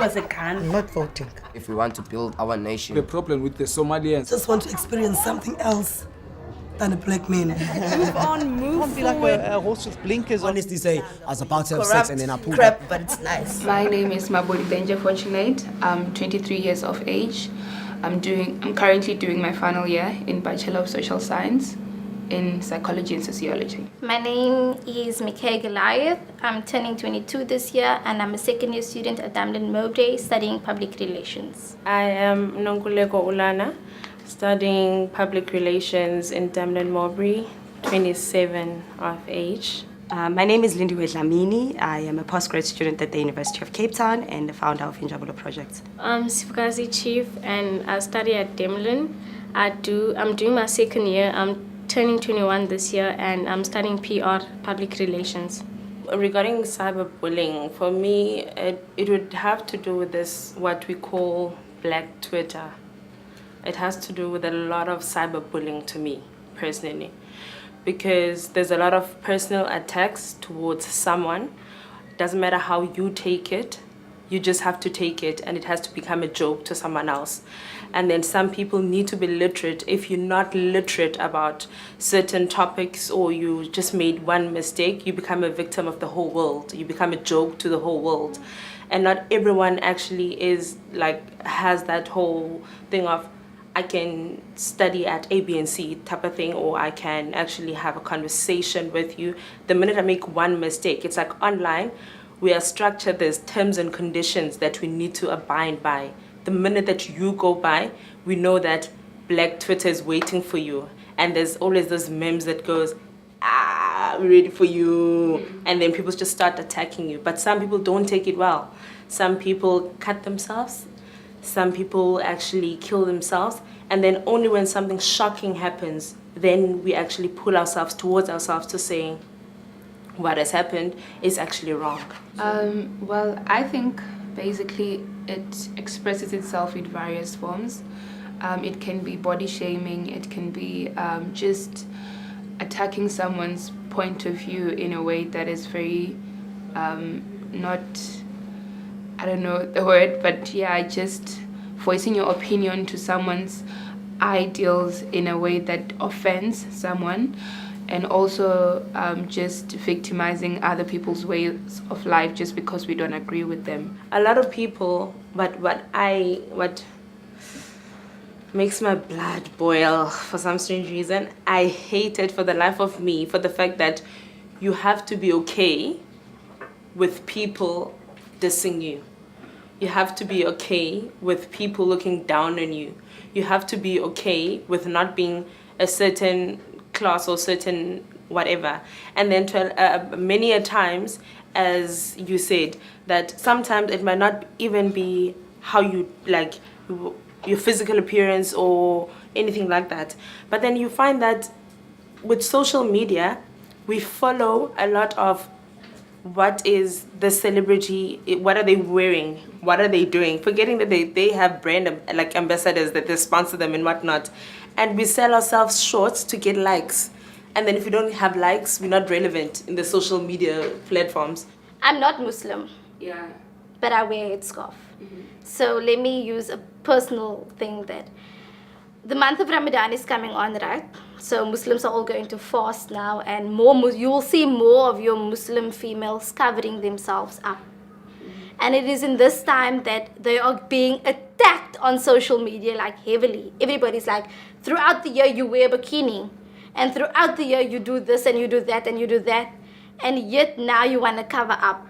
was a gun. I'm not voting. If we want to build our nation. The problem with the Somalians. Just want to experience something else than a black man. Move on, move Can't be like a horse with blinkers. Honestly say, I was about to have sex and then I pulled crap, up. but it's nice. My name is Mabodi Benja Fortunate. I'm 23 years of age. I'm currently doing my final year in Bachelor of Social Science in Psychology and Sociology. My name is Mikhail Goliath. I'm turning 22 this year and I'm a second year student at Damlin Mowbray studying public relations. I am Nonguleko Ulana, studying public relations in Damlin Mowbray, 27 of age. My name is Lindiwe Dlamini. I am a postgrad student at the University of Cape Town and the founder of Injabulo Project. I'm Sifukazi Chief and I study at Damlin. I'm doing my second year. I'm turning 21 this year and I'm studying PR, public relations. Regarding cyberbullying, for me, it would have to do with this, what we call Black Twitter. It has to do with a lot of cyberbullying to me, personally, because there's a lot of personal attacks towards someone. Doesn't matter how you take it, you just have to take it and it has to become a joke to someone else. And then some people need to be literate. If you're not literate about certain topics or you just made one mistake, you become a victim of the whole world. You become a joke to the whole world. And not everyone actually has that whole thing of, I can study at A, B, and C type of thing, or I can actually have a conversation with you. The minute I make one mistake, it's like online, we are structured, there's terms and conditions that we need to abide by. The minute that you go by, we know that Black Twitter is waiting for you. And there's always those memes that goes, we're ready for you. And then people just start attacking you. But some people don't take it well. Some people cut themselves. Some people actually kill themselves. And then only when something shocking happens, then we actually pull ourselves towards ourselves to saying, what has happened is actually wrong. Well, I think basically it expresses itself in various forms. It can be body shaming, it can be just attacking someone's point of view in a way that is very not, I don't know the word, but yeah, just voicing your opinion to someone's ideals in a way that offends someone. And also just victimizing other people's ways of life just because we don't agree with them. A lot of people, but what makes my blood boil for some strange reason, I hate it for the life of me, for the fact that you have to be okay with people dissing you. You have to be okay with people looking down on you. You have to be okay with not being a certain class or certain whatever. And then many a times, as you said, that sometimes it might not even be how you like your physical appearance or anything like that. But then you find that with social media, we follow a lot of what is the celebrity, what are they wearing, what are they doing, forgetting that they have brand like ambassadors that they sponsor them and whatnot. And we sell ourselves short to get likes. And then if we don't have likes, we're not relevant in the social media platforms. I'm not Muslim. Yeah. But I wear a headscarf. So let me use a personal thing that the month of Ramadan is coming on, right? So Muslims are all going to fast now, and you will see more of your Muslim females covering themselves up. And it is in this time that they are being attacked on social media like heavily. Everybody's like, throughout the year you wear a bikini, and throughout the year you do this and you do that and you do that, and yet now you want to cover up.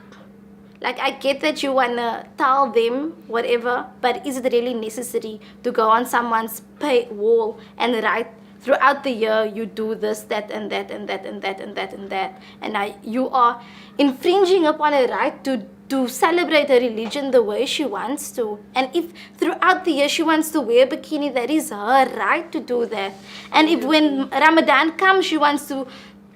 Like, I get that you want to tell them whatever, but is it really necessary to go on someone's wall and write, throughout the year you do this, that, and that, and that, and that, and that, and that, and now you are infringing upon a right to celebrate her religion the way she wants to. And if throughout the year she wants to wear a bikini, that is her right to do that. And if when Ramadan comes, she wants to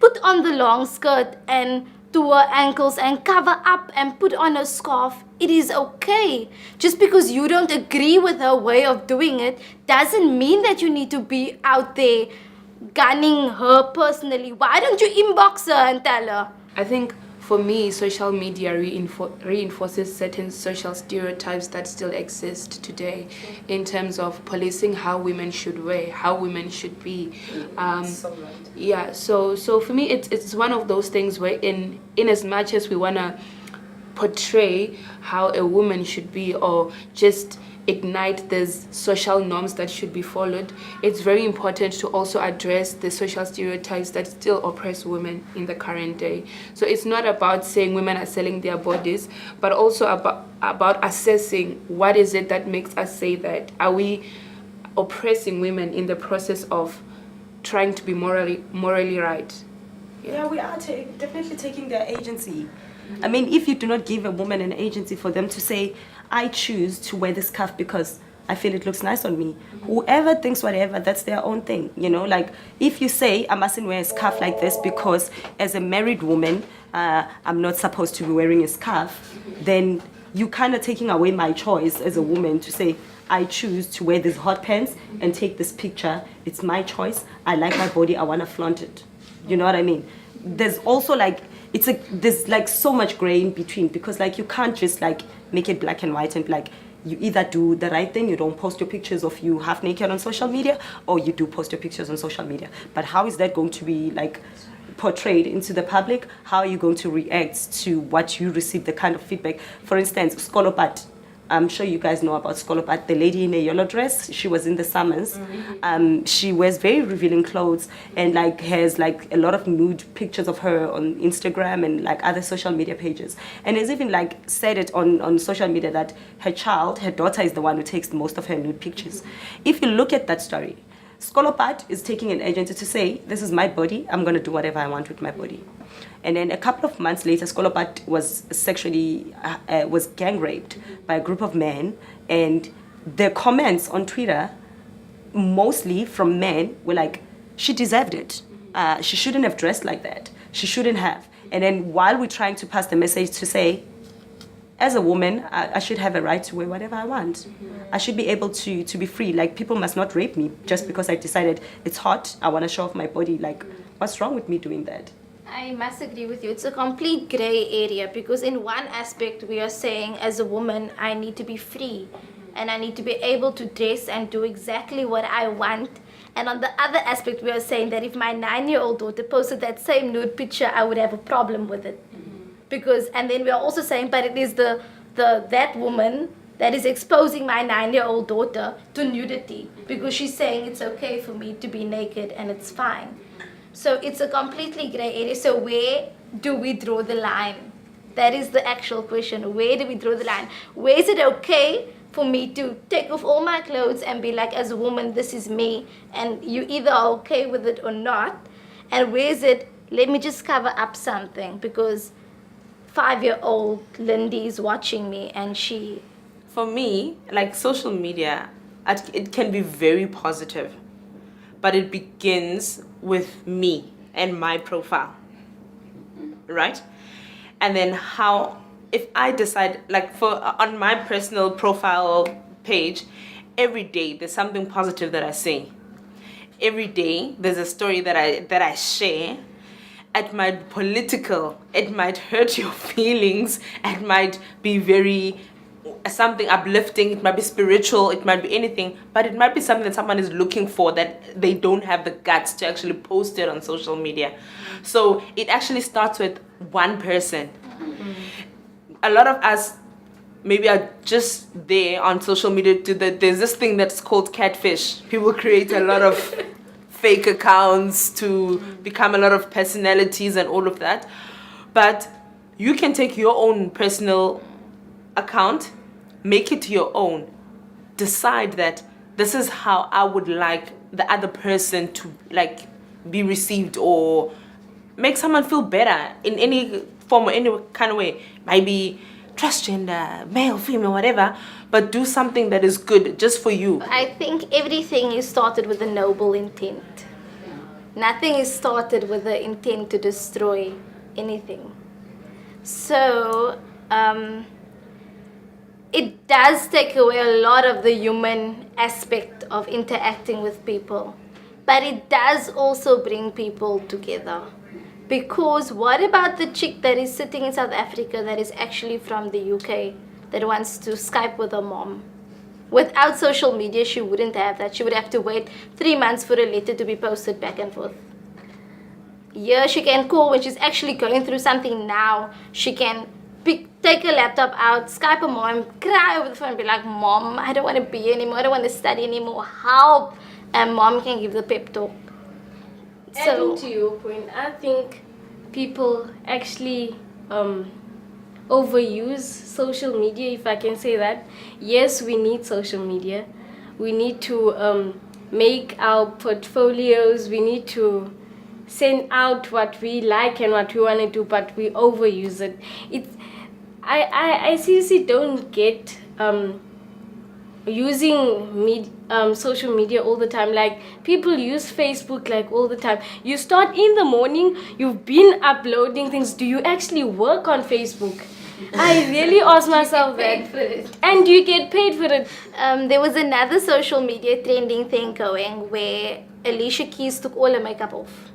put on the long skirt and to her ankles and cover up and put on a scarf, it is okay. Just because you don't agree with her way of doing it doesn't mean that you need to be out there gunning her personally. Why don't you inbox her and tell her? I think for me, social media reinforces certain social stereotypes that still exist today in terms of policing how women should wear, how women should be. Yeah, so for me, it's one of those things where in as much as we want to portray how a woman should be or just ignite these social norms that should be followed, it's very important to also address the social stereotypes that still oppress women in the current day. So it's not about saying women are selling their bodies, but also about assessing what is it that makes us say that. Are we oppressing women in the process of trying to be morally right? Yeah, we are definitely taking their agency. I mean, if you do not give a woman an agency for them to say, I choose to wear this scarf because I feel it looks nice on me. Whoever thinks whatever, that's their own thing, you know? Like, if you say, I mustn't wear a scarf like this because as a married woman, I'm not supposed to be wearing a scarf, then you kind of taking away my choice as a woman to say, I choose to wear these hot pants and take this picture. It's my choice. I like my body. I want to flaunt it. You know what I mean? There's also like, there's like so much gray in between, because like you can't just like make it black and white and like you either do the right thing, you don't post your pictures of you half naked on social media, or you do post your pictures on social media. But how is that going to be like portrayed into the public? How are you going to react to what you receive, the kind of feedback? For instance, Skolopat. I'm sure you guys know about Skolopat, the lady in a yellow dress. She was in the summons. She wears very revealing clothes and like has like a lot of nude pictures of her on Instagram and like other social media pages. And has even like said it on social media that her daughter is the one who takes most of her nude pictures. If you look at that story, Skolopat is taking an agency to say, this is my body, I'm going to do whatever I want with my body. And then a couple of months later, Skolopat was was gang raped by a group of men. And the comments on Twitter, mostly from men, were like, she deserved it. She shouldn't have dressed like that. She shouldn't have. And then while we're trying to pass the message to say, as a woman, I should have a right to wear whatever I want. I should be able to be free. Like, people must not rape me just because I decided it's hot, I want to show off my body. Like, what's wrong with me doing that? I must agree with you. It's a complete gray area, because in one aspect we are saying as a woman I need to be free and I need to be able to dress and do exactly what I want. And on the other aspect we are saying that if my 9-year-old daughter posted that same nude picture, I would have a problem with it. Because, and then we are also saying, but it is that woman that is exposing my 9-year-old daughter to nudity, because she's saying it's okay for me to be naked and it's fine. So it's a completely gray area. So where do we draw the line? That is the actual question. Where do we draw the line? Where is it okay for me to take off all my clothes and be like, as a woman, this is me, and you either are okay with it or not? And where is it, let me just cover up something because 5-year-old Lindy is watching me and she... For me, like social media, it can be very positive, but it begins with me and my profile, right? And then how, if I decide, like on my personal profile page, every day there's something positive that I say. Every day there's a story that I share. It might be political, it might hurt your feelings, it might be very something uplifting, it might be spiritual, it might be anything, but it might be something that someone is looking for that they don't have the guts to actually post it on social media. So it actually starts with one person. A lot of us maybe are just there on social media there's this thing that's called catfish. People create a lot of fake accounts to become a lot of personalities and all of that. But you can take your own personal account, make it your own, decide that this is how I would like the other person to like be received, or make someone feel better in any form or any kind of way. Maybe transgender, male, female, whatever, but do something that is good just for you. I think everything is started with a noble intent. Nothing is started with the intent to destroy anything. So it does take away a lot of the human aspect of interacting with people, but it does also bring people together. Because what about the chick that is sitting in South Africa that is actually from the UK that wants to Skype with her mom? Without social media, she wouldn't have that. She would have to wait 3 months for a letter to be posted back and forth. Yeah, she can call when she's actually going through something now. She can take her laptop out, Skype her mom, cry over the phone, and be like, Mom, I don't want to be here anymore. I don't want to study anymore. Help. And mom can give the pep talk. Adding to your point, I think people actually overuse social media, if I can say that. Yes, we need social media. We need to make our portfolios. We need to send out what we like and what we want to do, but we overuse it. I seriously don't get using social media all the time. Like, people use Facebook like all the time. You start in the morning, you've been uploading things. Do you actually work on Facebook? I really ask myself that. And you get paid for it. There was another social media trending thing going where Alicia Keys took all her makeup off.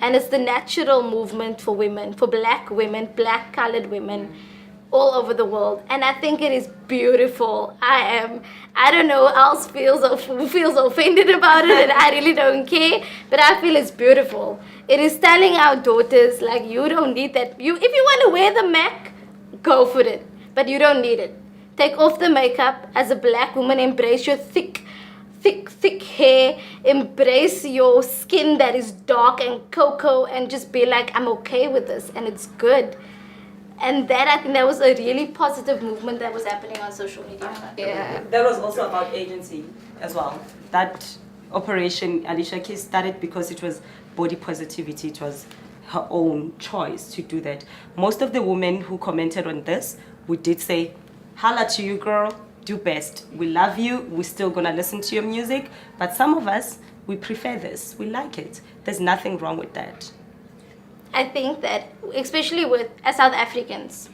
And it's the natural movement for women, for black women, black colored women all over the world. And I think it is beautiful. I don't know who else feels offended about it, and I really don't care, but I feel it's beautiful. It is telling our daughters, like, you don't need that. If you want to wear the MAC, go for it, but you don't need it. Take off the makeup. As a black woman, embrace your thick hair, embrace your skin that is dark and cocoa, and just be like, I'm okay with this, and it's good. And that, I think that was a really positive movement that was happening on social media. Yeah. That was also about agency as well. That operation Alicia Keys started because it was body positivity. It was her own choice to do that. Most of the women who commented on this, we did say, holla to you, girl. Do best. We love you. We're still gonna listen to your music. But some of us, we prefer this. We like it. There's nothing wrong with that. I think that, especially as South Africans,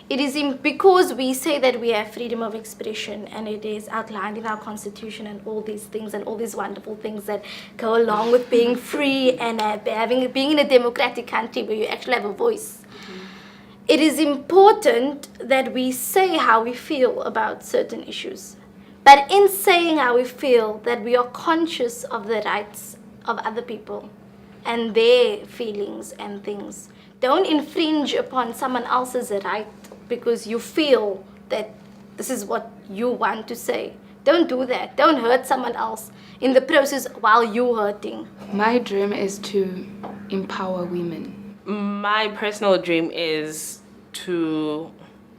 it is because we say that we have freedom of expression, and it is outlined in our constitution and all these things and all these wonderful things that go along with being free and being in a democratic country where you actually have a voice. It is important that we say how we feel about certain issues. But in saying how we feel, that we are conscious of the rights of other people and their feelings and things. Don't infringe upon someone else's right because you feel that this is what you want to say. Don't do that. Don't hurt someone else in the process while you're hurting. My dream is to empower women. My personal dream is to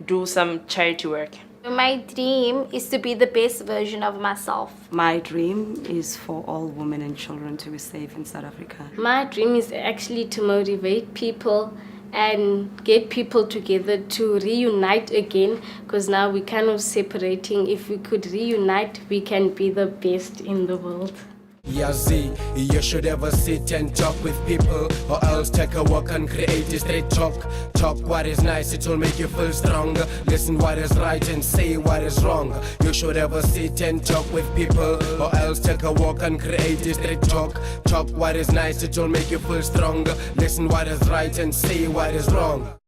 do some charity work. My dream is to be the best version of myself. My dream is for all women and children to be safe in South Africa. My dream is actually to motivate people and get people together to reunite again, because now we're kind of separating. If we could reunite, we can be the best in the world. Yeah, Z, you should ever sit and talk with people, or else take a walk and create a straight talk. Talk what is nice, it will make you feel stronger. Listen what is right and say what is wrong. You should ever sit and talk with people, or else take a walk and create a straight talk. Talk what is nice, it will make you feel stronger. Listen what is right and say what is wrong.